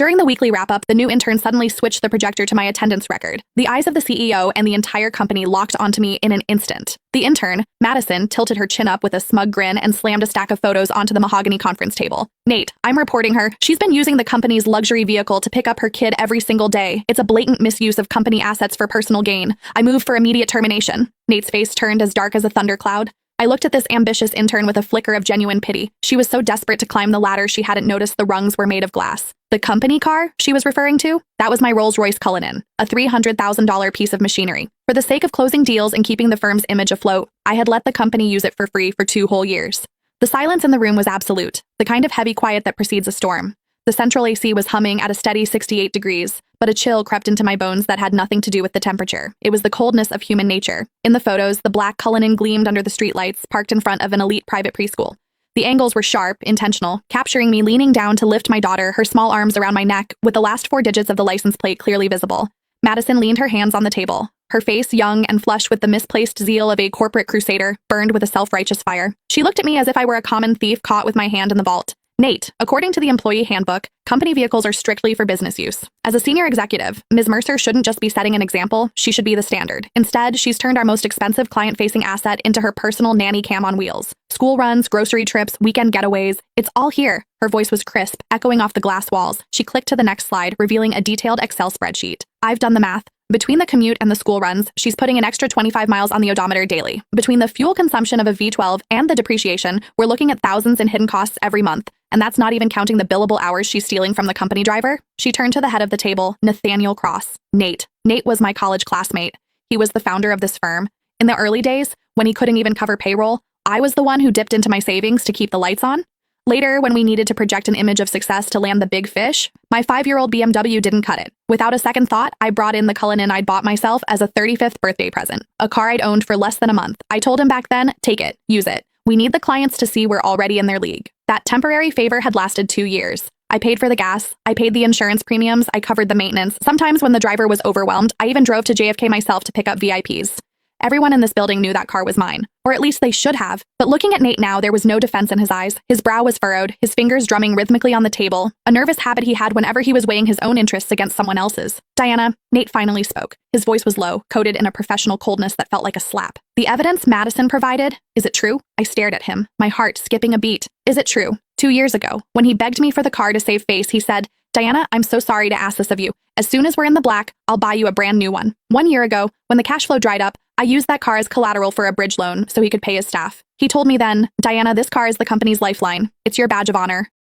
During the weekly wrap-up, the new intern suddenly switched the projector to my attendance record. The eyes of the CEO and the entire company locked onto me in an instant. The intern, Madison, tilted her chin up with a smug grin and slammed a stack of photos onto the mahogany conference table. Nate, I'm reporting her. She's been using the company's luxury vehicle to pick up her kid every single day. It's a blatant misuse of company assets for personal gain. I move for immediate termination. Nate's face turned as dark as a thundercloud. I looked at this ambitious intern with a flicker of genuine pity. She was so desperate to climb the ladder she hadn't noticed the rungs were made of glass. The company car she was referring to? That was my Rolls-Royce Cullinan, a $300,000 piece of machinery. For the sake of closing deals and keeping the firm's image afloat, I had let the company use it for free for 2 whole years. The silence in the room was absolute, the kind of heavy quiet that precedes a storm. The central AC was humming at a steady 68 degrees, but a chill crept into my bones that had nothing to do with the temperature. It was the coldness of human nature. In the photos, the black Cullinan gleamed under the streetlights, parked in front of an elite private preschool. The angles were sharp, intentional, capturing me leaning down to lift my daughter, her small arms around my neck, with the last 4 digits of the license plate clearly visible. Madison leaned her hands on the table. Her face, young and flush with the misplaced zeal of a corporate crusader, burned with a self-righteous fire. She looked at me as if I were a common thief caught with my hand in the vault. Nate, according to the employee handbook, company vehicles are strictly for business use. As a senior executive, Ms. Mercer shouldn't just be setting an example, she should be the standard. Instead, she's turned our most expensive client-facing asset into her personal nanny cam on wheels. School runs, grocery trips, weekend getaways, it's all here. Her voice was crisp, echoing off the glass walls. She clicked to the next slide, revealing a detailed Excel spreadsheet. I've done the math. Between the commute and the school runs, she's putting an extra 25 miles on the odometer daily. Between the fuel consumption of a V12 and the depreciation, we're looking at thousands in hidden costs every month. And that's not even counting the billable hours she's stealing from the company driver. She turned to the head of the table, Nathaniel Cross. Nate. Nate was my college classmate. He was the founder of this firm. In the early days, when he couldn't even cover payroll, I was the one who dipped into my savings to keep the lights on. Later, when we needed to project an image of success to land the big fish, my 5-year-old BMW didn't cut it. Without a second thought, I brought in the Cullinan I'd bought myself as a 35th birthday present, a car I'd owned for less than a month. I told him back then, take it, use it. We need the clients to see we're already in their league. That temporary favor had lasted 2 years. I paid for the gas, I paid the insurance premiums, I covered the maintenance. Sometimes when the driver was overwhelmed, I even drove to JFK myself to pick up VIPs. Everyone in this building knew that car was mine. Or at least they should have. But looking at Nate now, there was no defense in his eyes. His brow was furrowed, his fingers drumming rhythmically on the table, a nervous habit he had whenever he was weighing his own interests against someone else's. Diana, Nate finally spoke. His voice was low, coated in a professional coldness that felt like a slap. The evidence Madison provided, is it true? I stared at him, my heart skipping a beat. Is it true? 2 years ago, when he begged me for the car to save face, he said, Diana, I'm so sorry to ask this of you. As soon as we're in the black, I'll buy you a brand new one. 1 year ago, when the cash flow dried up, I used that car as collateral for a bridge loan so he could pay his staff. He told me then, Diana, this car is the company's lifeline. It's your badge of honor.